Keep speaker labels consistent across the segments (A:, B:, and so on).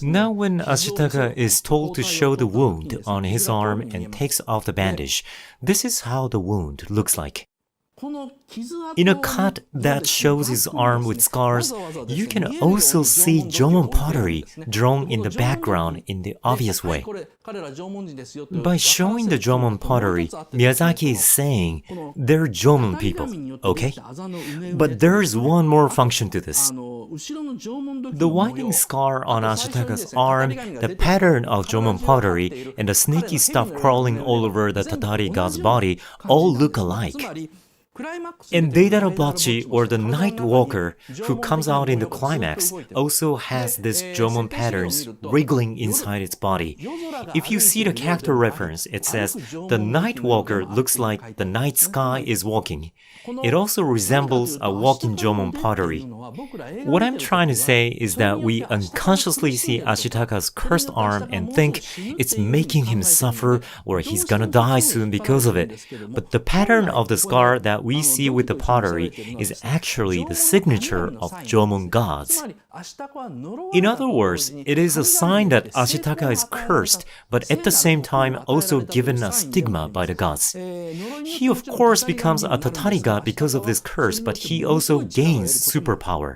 A: Now when Ashitaka is told to show the wound on his arm and takes off the bandage, this is how the wound looks like. In a cut that shows his arm with scars, you can also see Jomon pottery drawn in the background in the obvious way. By showing the Jomon pottery, Miyazaki is saying they're Jomon people, okay? But there is one more function to this. The winding scar on Ashitaka's arm, the pattern of Jomon pottery, and the snaky stuff crawling all over the Tatari god's body all look alike. And Deidarabachi, or the Night Walker, who comes out in the climax, also has these Jomon patterns wriggling inside its body. If you see the character reference, it says, the Night Walker looks like the night sky is walking. It also resembles a walking Jomon pottery. What I'm trying to say is that we unconsciously see Ashitaka's cursed arm and think it's making him suffer or he's gonna die soon because of it. But the pattern of the scar that we see with the pottery is actually the signature of Jomon gods. In other words, it is a sign that Ashitaka is cursed, but at the same time also given a stigma by the gods. He of course becomes a Tatari god because of this curse, but he also gains superpower.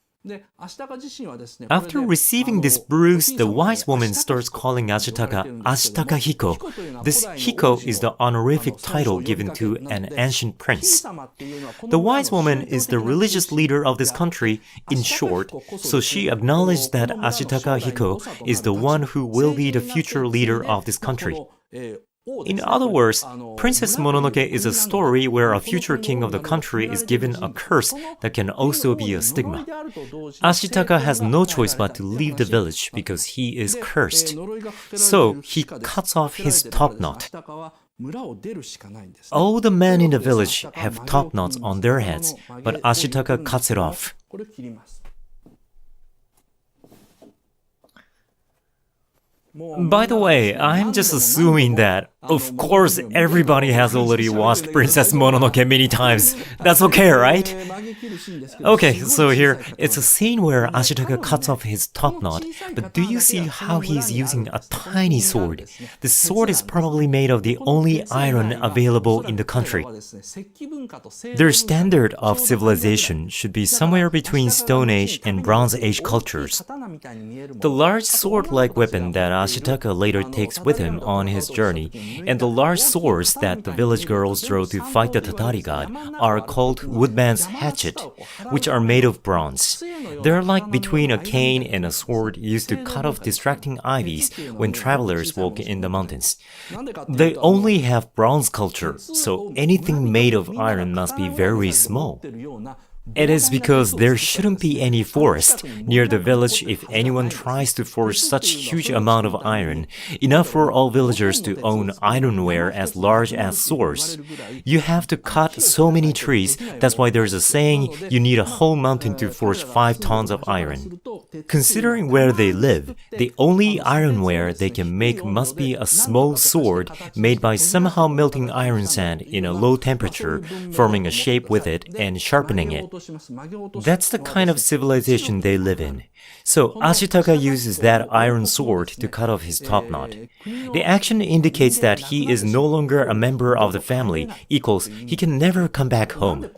A: After receiving this bruise, the wise woman starts calling Ashitaka Ashitakahiko. This Hiko is the honorific title given to an ancient prince. The wise woman is the religious leader of this country, in short, so she acknowledged that Ashitakahiko is the one who will be the future leader of this country. In other words, Princess Mononoke is a story where a future king of the country is given a curse that can also be a stigma. Ashitaka has no choice but to leave the village because he is cursed. So he cuts off his top knot. All the men in the village have top knots on their heads, but Ashitaka cuts it off. By the way, I'm just assuming that, of course, everybody has already watched Princess Mononoke many times. That's okay, right? Okay, so here, it's a scene where Ashitaka cuts off his top knot, but do you see how he's using a tiny sword? The sword is probably made of the only iron available in the country. Their standard of civilization should be somewhere between Stone Age and Bronze Age cultures. The large sword-like weapon that Ashitaka later takes with him on his journey, and the large swords that the village girls draw to fight the Tatari god are called woodman's hatchet, which are made of bronze. They're like between a cane and a sword used to cut off distracting ivies when travelers walk in the mountains. They only have bronze culture, so anything made of iron must be very small. It is because there shouldn't be any forest near the village if anyone tries to forge such huge amount of iron, enough for all villagers to own ironware as large as swords. You have to cut so many trees, that's why there's a saying, you need a whole mountain to forge 5 tons of iron. Considering where they live, the only ironware they can make must be a small sword made by somehow melting iron sand in a low temperature, forming a shape with it and sharpening it. That's the kind of civilization they live in. So Ashitaka uses that iron sword to cut off his top knot. The action indicates that he is no longer a member of the family, equals he can never come back home.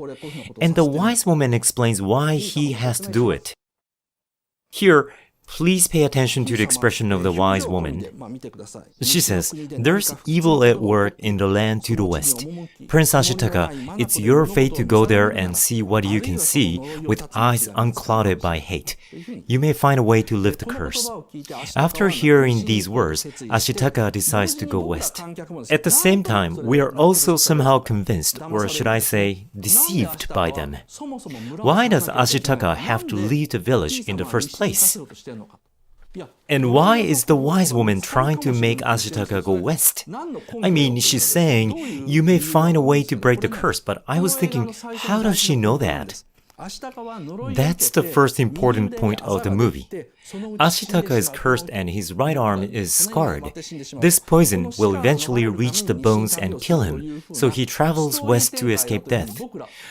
A: And the wise woman explains why he has to do it. Here, please pay attention to the expression of the wise woman. She says, there's evil at work in the land to the west. Prince Ashitaka, it's your fate to go there and see what you can see with eyes unclouded by hate. You may find a way to lift the curse. After hearing these words, Ashitaka decides to go west. At the same time, we are also somehow convinced, or should I say, deceived by them. Why does Ashitaka have to leave the village in the first place? And why is the wise woman trying to make Ashitaka go west? I mean, she's saying, you may find a way to break the curse, but I was thinking, how does she know that? That's the first important point of the movie. Ashitaka is cursed and his right arm is scarred. This poison will eventually reach the bones and kill him, so he travels west to escape death.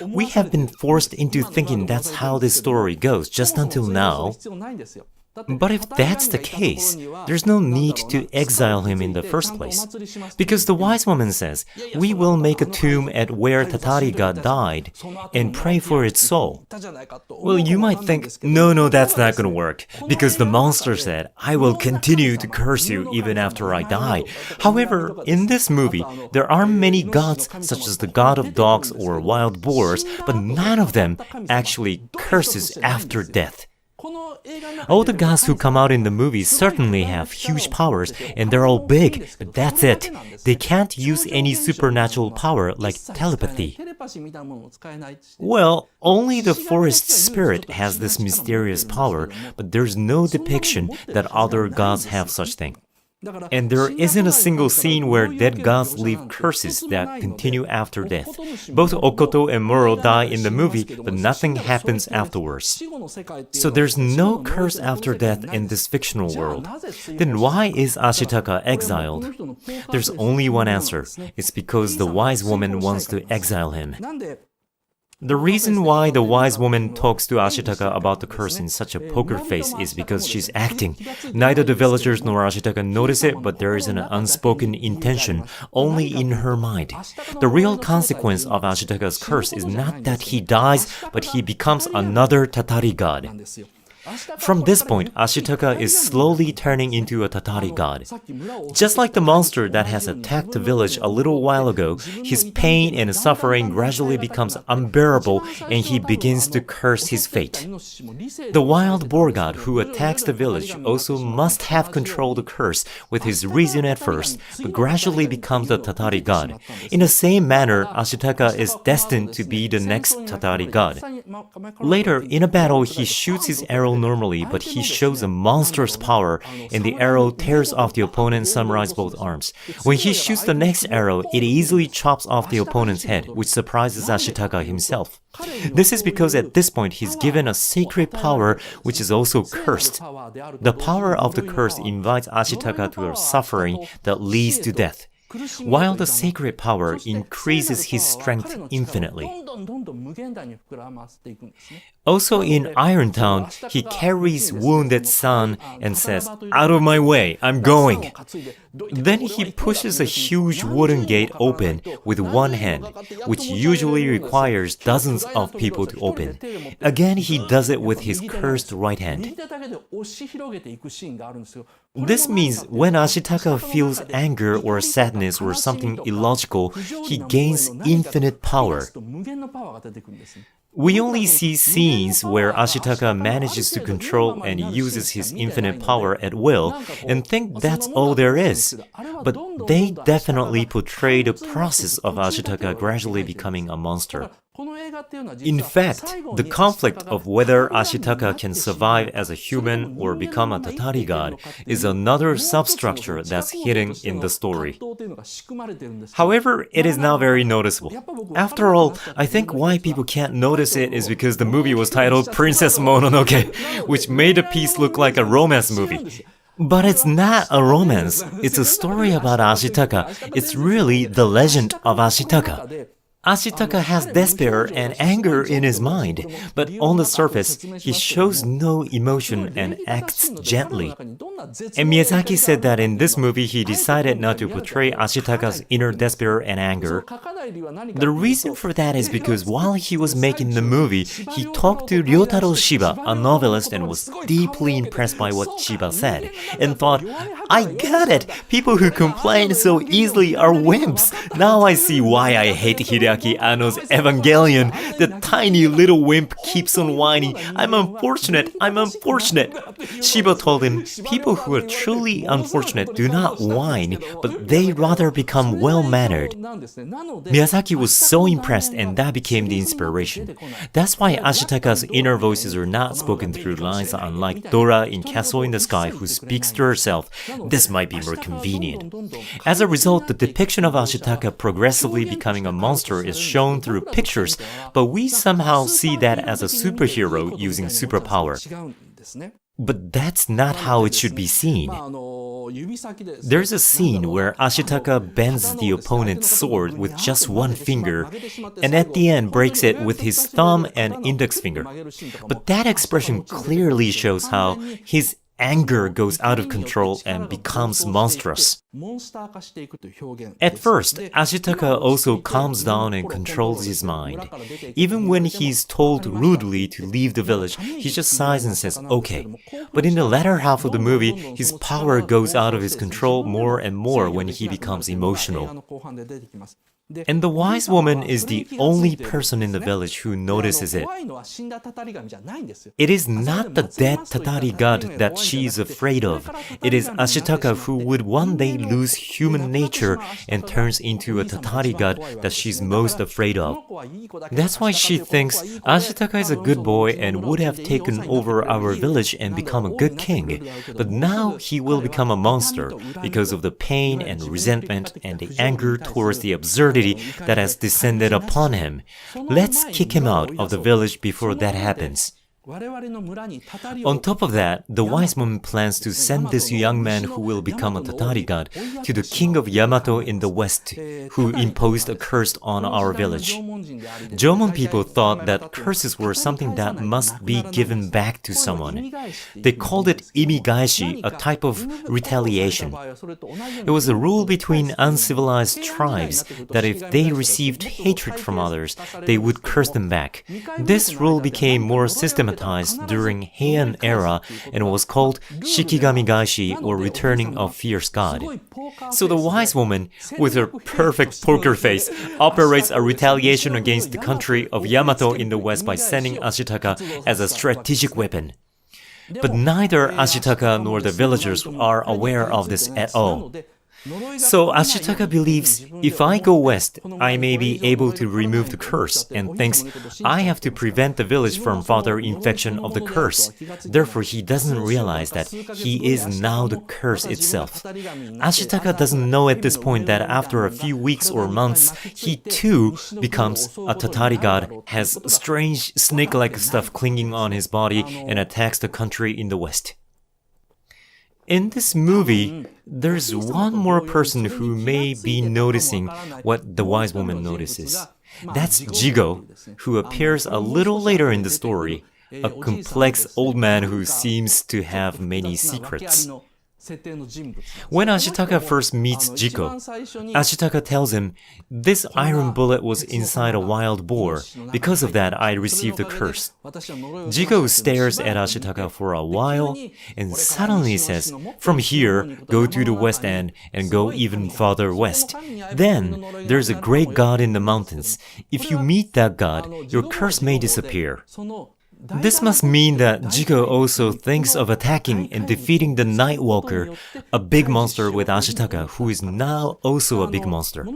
A: We have been forced into thinking that's how this story goes just until now. But if that's the case, there's no need to exile him in the first place. Because the wise woman says, we will make a tomb at where Tatari God died and pray for its soul. Well, you might think, no, that's not gonna work. Because the monster said, I will continue to curse you even after I die. However, in this movie, there are many gods such as the god of dogs or wild boars, but none of them actually curses after death. All the gods who come out in the movies certainly have huge powers, and they're all big, but that's it. They can't use any supernatural power like telepathy. Well, only the forest spirit has this mysterious power, but there's no depiction that other gods have such thing. And there isn't a single scene where dead gods leave curses that continue after death. Both Okoto and Moro die in the movie, but nothing happens afterwards. So there's no curse after death in this fictional world. Then why is Ashitaka exiled? There's only one answer. It's because the wise woman wants to exile him. The reason why the wise woman talks to Ashitaka about the curse in such a poker face is because she's acting. Neither the villagers nor Ashitaka notice it, but there is an unspoken intention only in her mind. The real consequence of Ashitaka's curse is not that he dies, but he becomes another Tatari god. From this point, Ashitaka is slowly turning into a Tatari god. Just like the monster that has attacked the village a little while ago, his pain and suffering gradually becomes unbearable and he begins to curse his fate. The wild boar god who attacks the village also must have controlled the curse with his reason at first, but gradually becomes the Tatari god. In the same manner, Ashitaka is destined to be the next Tatari god. Later, in a battle, he shoots his arrow normally, but he shows a monstrous power, and the arrow tears off the opponent's samurai's both arms. When he shoots the next arrow, it easily chops off the opponent's head, which surprises Ashitaka himself. This is because at this point he's given a sacred power which is also cursed. The power of the curse invites Ashitaka to a suffering that leads to death, while the sacred power increases his strength infinitely. Also in Irontown, he carries wounded son and says, "Out of my way, I'm going." Then he pushes a huge wooden gate open with one hand, which usually requires dozens of people to open. Again, he does it with his cursed right hand. This means when Ashitaka feels anger or sadness or something illogical, he gains infinite power. We only see scenes where Ashitaka manages to control and uses his infinite power at will and think that's all there is. But they definitely portray the process of Ashitaka gradually becoming a monster. In fact, the conflict of whether Ashitaka can survive as a human or become a Tatari god is another substructure that's hidden in the story. However, it is now very noticeable. After all, I think why people can't notice it is because the movie was titled Princess Mononoke, which made the piece look like a romance movie. But it's not a romance. It's a story about Ashitaka. It's really the legend of Ashitaka. Ashitaka has despair and anger in his mind, but on the surface, he shows no emotion and acts gently. And Miyazaki said that in this movie he decided not to portray Ashitaka's inner despair and anger. The reason for that is because while he was making the movie, he talked to Ryotaro Shiba, a novelist, and was deeply impressed by what Shiba said, and thought, "I get it! People who complain so easily are wimps! Now I see why I hate Hideaki Anno's Evangelion. The tiny little wimp keeps on whining, 'I'm unfortunate, I'm unfortunate.'" Shiba told him, "People who are truly unfortunate do not whine, but they rather become well-mannered." Miyazaki was so impressed, and that became the inspiration. That's why Ashitaka's inner voices are not spoken through lines, unlike Dora in Castle in the Sky, who speaks to herself. This might be more convenient. As a result, the depiction of Ashitaka progressively becoming a monster is shown through pictures, but we somehow see that as a superhero using superpower. But that's not how it should be seen. There's a scene where Ashitaka bends the opponent's sword with just one finger, and at the end breaks it with his thumb and index finger. But that expression clearly shows how his anger goes out of control and becomes monstrous. At first, Ashitaka also calms down and controls his mind. Even when he's told rudely to leave the village, he just sighs and says, okay. But in the latter half of the movie, his power goes out of his control more and more when he becomes emotional. And the wise woman is the only person in the village who notices it. It is not the dead Tatari god that she is afraid of. It is Ashitaka who would one day lose human nature and turns into a Tatari god that she's most afraid of. That's why she thinks Ashitaka is a good boy and would have taken over our village and become a good king. But now he will become a monster because of the pain and resentment and the anger towards the absurdity that has descended upon him. Let's kick him out of the village before that happens. On top of that, the wise woman plans to send this young man who will become a Tatari god to the king of Yamato in the west, who imposed a curse on our village. Jomon people thought that curses were something that must be given back to someone. They called it imigaeshi, a type of retaliation. It was a rule between uncivilized tribes that if they received hatred from others, they would curse them back. This rule became more systematized during Heian era and was called Shikigami Gaeshi, or returning of fierce god. So the wise woman, with her perfect poker face, operates a retaliation against the country of Yamato in the west by sending Ashitaka as a strategic weapon. But neither Ashitaka nor the villagers are aware of this at all. So Ashitaka believes, if I go west, I may be able to remove the curse, and thinks, I have to prevent the village from further infection of the curse. Therefore, he doesn't realize that he is now the curse itself. Ashitaka doesn't know at this point that after a few weeks or months, he too becomes a Tatari god, has strange snake-like stuff clinging on his body, and attacks the country in the west. In this movie, there's one more person who may be noticing what the wise woman notices. That's Jigo, who appears a little later in the story, a complex old man who seems to have many secrets. When Ashitaka first meets Jiko, Ashitaka tells him, this iron bullet was inside a wild boar. Because of that, I received a curse. Jiko stares at Ashitaka for a while and suddenly says, from here, go to the west end and go even farther west. Then, there's a great god in the mountains. If you meet that god, your curse may disappear. This must mean that Jiko also thinks of attacking and defeating the Nightwalker, a big monster with Ashitaka, who is now also a big monster.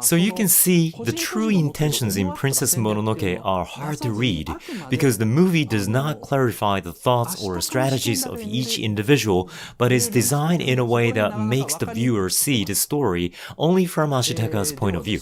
A: So you can see the true intentions in Princess Mononoke are hard to read, because the movie does not clarify the thoughts or strategies of each individual, but is designed in a way that makes the viewer see the story only from Ashitaka's point of view.